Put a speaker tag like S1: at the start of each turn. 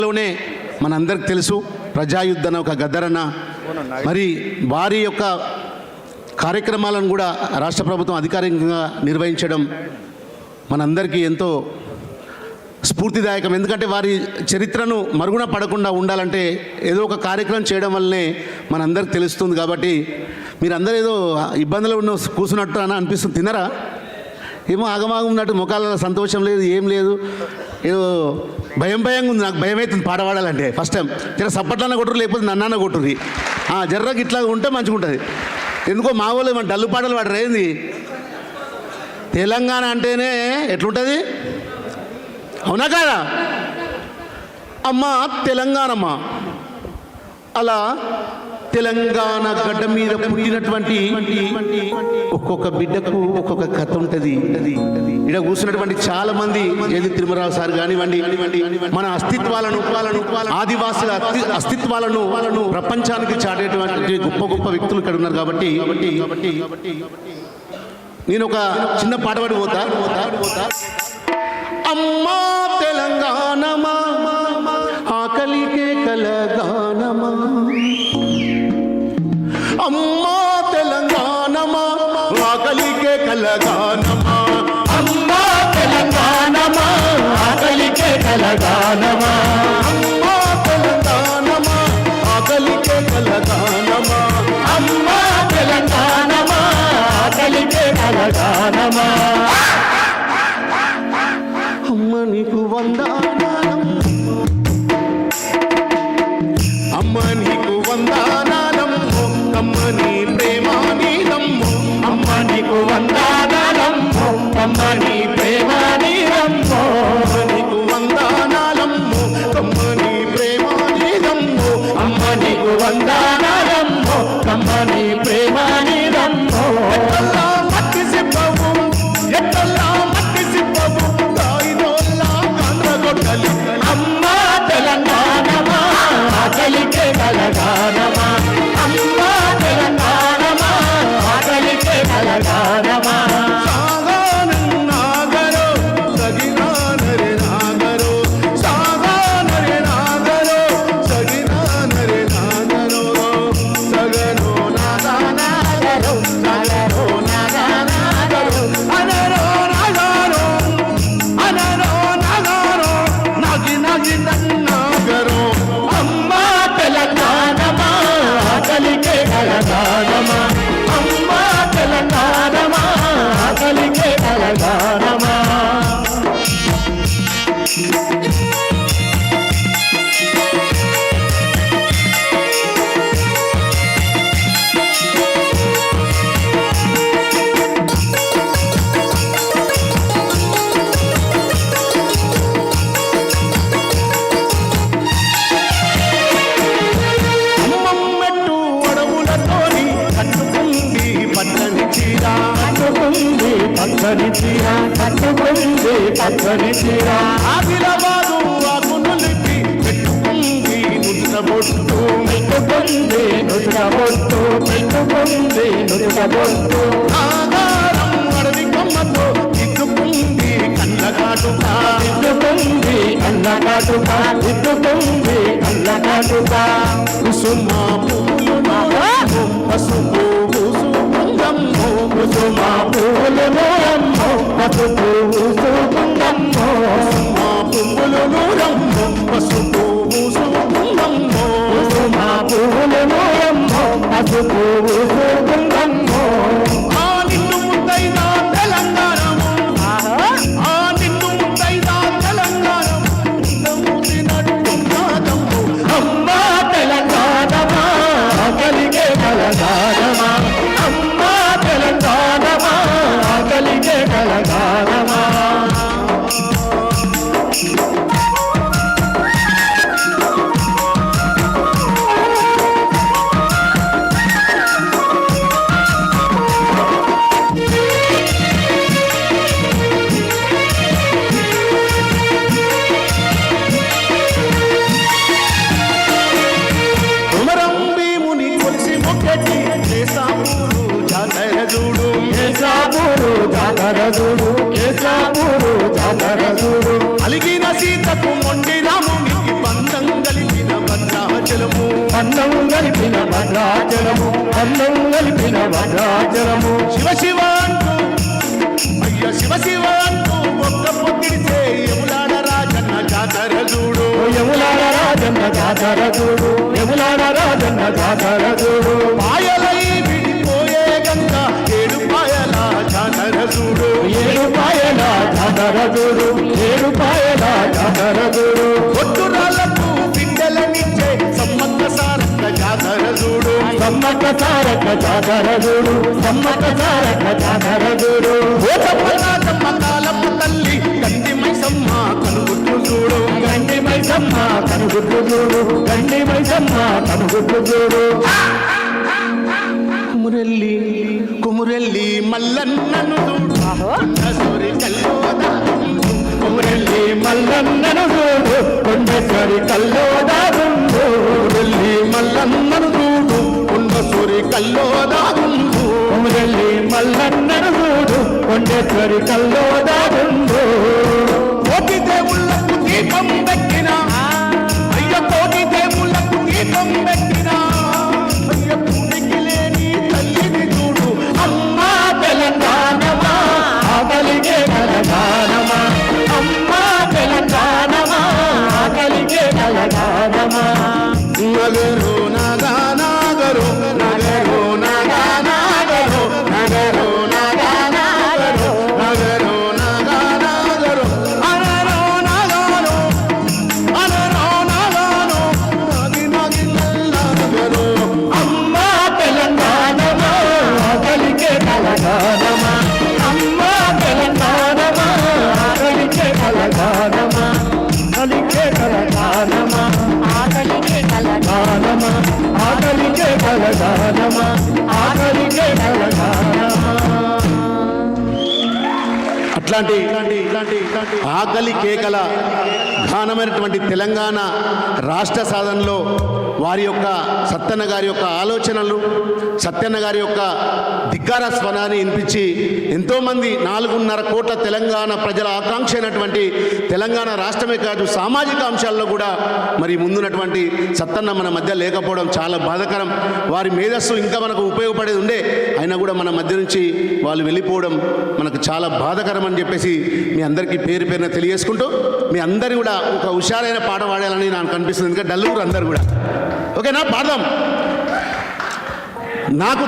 S1: లోనే మనందరికి తెలుసు ప్రజాయుద్ధన ఒక గద్దరన్న మరి వారి యొక్క కార్యక్రమాలను కూడా రాష్ట్ర ప్రభుత్వం అధికారికంగా నిర్వహించడం మనందరికీ ఎంతో స్ఫూర్తిదాయకం. ఎందుకంటే వారి చరిత్రను మరుగున పడకుండా ఉండాలంటే ఏదో ఒక కార్యక్రమం చేయడం వల్లనే మనందరికి తెలుస్తుంది. కాబట్టి మీరందరూ ఏదో ఇబ్బందులు ఉన్న కూర్చున్నట్టు అని అనిపిస్తుంది. తినరా ఏమో ఆగమాగం ఉన్నట్టు ముఖాలలో సంతోషం లేదు, ఏం లేదు, ఏదో భయంగా ఉంది. నాకు భయం అవుతుంది పాట పాడాలంటే. ఫస్ట్ టైం జర సప్పట్లన్న కొట్టురు, లేకపోతే నన్నన్న కొట్టుర్రి. జర్రకి ఇట్లా ఉంటే మంచిగా ఉంటుంది. ఎందుకో మా వాళ్ళు మన డల్లు పాటలు పాడరు. ఏంది తెలంగాణ అంటేనే ఎట్లుంటుంది, అవునా కాదా? అమ్మ తెలంగాణమ్మ. అలా తెలంగాణ గడ్డ మీద పుట్టినటువంటి ఒక్కొక్క బిడ్డకు ఒక్కొక్క కథ ఉంటుంది. ఇక్కడ కూర్చున్నటువంటి చాలా మంది ఏది తిరుమలరావు సార్ కానివ్వండి, మన అస్తిత్వాలను ఆదివాసుల అస్తిత్వాలను ప్రపంచానికి చాటేటువంటి గొప్ప గొప్ప వ్యక్తులు ఇక్కడ ఉన్నారు. కాబట్టి నేను ఒక చిన్న పాట పాడి పోతా. అమ్మా తెలంగాణమా ఆకలికే కలగానమా, అమ్మా తెలంగాణమా ఆకలికే కలగానమా,
S2: అమ్మా తెలంగాణమా ఆకలికే కలగానమా,
S1: అమ్మా తెలంగాణమా ఆకలికే కలగానమా,
S2: అమ్మా తెలంగాణమా ఆకలికే కలగానమా.
S1: అమ్మ నీకు వందనాలం, అమ్మ నీకు వందనాలమ్మో, అమ్మ నీ ప్రేమ నీదమ్మో,
S2: అమ్మ నీకు వందనాలమ్మో, అమ్మ నీ ప్రేమ నీదమ్మో,
S1: అమ్మ నీకు వందనాలమ్మో, అమ్మ నీ ప్రేమ నీదమ్మో,
S2: అమ్మ నీకు వందనాలమ్మో, అమ్మ నీ ప్రేమ నీదమ్మో.
S1: ఎట్టల్లా మట్టి సిప్పవు, ఎట్టల్లా మట్టి సిప్పవు, దాయిదోల్లా కండ్రగొట్టలి.
S2: అమ్మా తెలంగాణమా ఆకలికే కలగానమా, అమ్మా తెలంగాణమా ఆకలికే కలగానమా.
S1: సాగానన్నాగరో సగినానరే నాగరో, సాగానరే నాగరో సగినానరే నాగరో, సగనో నాగానాగరో సగనో నాగానాగరో, అనరో నాగారో అనరో నాగారో నగి నగి నన్నాగరో.
S2: అమ్మా తెలంగాణమా ఆకలికే కలగానమా, అమ్మా తెలంగాణమా ఆకలికే కలగానమా.
S1: అమ్మమ్మెట్టు అడవులతోని కట్టుకుంది పచ్చని చీర,
S2: కట్టుకుంది పచ్చని చీర, కట్టుకుంది పచ్చని చీర,
S1: ఆదిలాబాదు ఆకునులిపి పెట్టుకుంది నున్నబొట్టు,
S2: పెట్టుకుంది నుదురబొట్టు, పెట్టుకుంది నుదురబొట్టు,
S1: ఆధారం అడవి కొమ్మతో దిద్దుకుంది కళ్ళగాటుక,
S2: దిద్దుకుంది కళ్ళకాటుక, దిద్దుకుంది కళ్ళకాటుక.
S1: కుసుమ పూలు నోరమ్ము, పసుపు పూసుకుందమ్ము,
S2: కుసుమ పూలు నోరమ్మో, పసుపు పూసుకుందమ్మో,
S1: కుసుమ పువ్వులు నూరమ్ము, పసుపు పూసుకుందమ్ము,
S2: కుసుమ పూలు నోరమ్మో, పసుపు పూసుకుందమ్మో.
S1: ఆ నిన్ను ముద్దైనా తెలంగాణము, ఆ నిన్ను ముద్దైనా తెలంగాణము, ముద్దినట్టున్నాదమ్ము.
S2: అమ్మా తెలంగాణమా ఆకలికే కలగానమా, అమ్మా తెలంగాణమా ఆకలికే కలగానమా.
S1: కుమరం భీముని కొలిసి మొక్కటి కేసాపూరు జాతర చూడు,
S2: కేసాపూరు జాతర చూడు, కేసాపూరు జాతర చూడు,
S1: అలిగిన సీతకు మొండి రామునికి బంధం
S2: భద్రాచలము అందం కలిపిన భద్రాచలము
S1: శివ శివ అంటూ అయ్య శివ శివ అంటూ ఒక్క పొద్దిడితే యములాడ రాజన్న జాతర చూడు
S2: యములాడ రాజన్న జాతర చూడు యములాడ రాజన్న జాతర చూడు
S1: పాయలై విడిపోయే గంగ ఏడు పాయల జాతర చూడు
S2: ఏడు పాయల జాతర చూడు ఏడు పాయల జాతర చూడు
S1: ఒట్టురాళ్లకు బిడ్డలనిచ్చే సమ్మక్క సారక్క జాతర చూడు
S2: సమ్మక్క సారక్క జాతర చూడు సమ్మక్క సారక్క జాతర చూడు
S1: ఓ చమ్మకాలమ్మ కాలమ్మ తల్లి గండి మైసమ్మ కనుగుట్టు చూడు
S2: గండి మైసమ్మ కనుగుడ్లు చూడు గండి మైసమ్మ కనుగుడ్లు చూడు
S1: కుమురెల్లి కుమురెల్లి మల్లన్నను చూడు సూరి కల్లోద
S2: కుమరెల్లి మల్లన్నను చూడు కొండేశ్వరి కల్లోదాగుండు
S1: కుమురెల్లి మల్లన్నను చూడు కొండసూరి కల్లోదాగుండు
S2: కుమరెల్లి మల్లన్నను చూడు కొండేశ్వరి కల్లోదాగుండు
S1: కోటి దేవుళ్ళకు దీపం పెట్టిన అయ్య కోటి దేవుళ్ళకు దీపం పెట్టిన అయ్య పూడికి లేని తల్లిని చూడు
S2: అమ్మా తెలంగాణమా ఆకలికే తెలంగాణమా అమ్మా తెలంగాణమా ఆకలికే తెలంగాణమా
S1: నగరు నాగా నాగరు నగరు నాగా నాగరు నగరు నాగా నాగరు నగరు నాగా నాగరు అనరో నాగాను అనరో నాగాను నాగి నాగి నల్లగరు
S2: అమ్మా తెలంగాణమా ఆకలికే తెలంగాణమా అమ్మా తెలంగాణమా ఆకలికే తెలంగాణమా ఆకలికే తెలంగాణమా ఆకలికే తెలంగాణమా ఆకలికే తెలంగాణమా ఆకలికే తెలంగాణమా
S1: అట్లాంటి ఆకలి కేకల ఘానమైనటువంటి తెలంగాణ రాష్ట్ర సాధనలో వారి యొక్క సత్యన్న గారి యొక్క ఆలోచనలు సత్యన్న గారి యొక్క ధిక్కార స్వరాన్ని వినిపించి ఎంతోమంది 4.5 కోట్ల తెలంగాణ ప్రజల ఆకాంక్ష అయినటువంటి తెలంగాణ రాష్ట్రమే కాదు సామాజిక అంశాల్లో కూడా మరి ముందున్నటువంటి సత్తన్న మన మధ్య లేకపోవడం చాలా బాధాకరం. వారి మేధస్సు ఇంకా మనకు ఉపయోగపడేది ఉండే అయినా కూడా మన మధ్య నుంచి వాళ్ళు వెళ్ళిపోవడం మనకు చాలా బాధాకరం అని చెప్పేసి మీ అందరికీ పేరు పేరున తెలియజేసుకుంటూ మీ అందరి కూడా ఒక హుషారైన పాట పాడాలని నాకు అనిపిస్తుంది. ఎందుకంటే డల్లూరు అందరు కూడా ఓకేనా పాడదాం. నాకు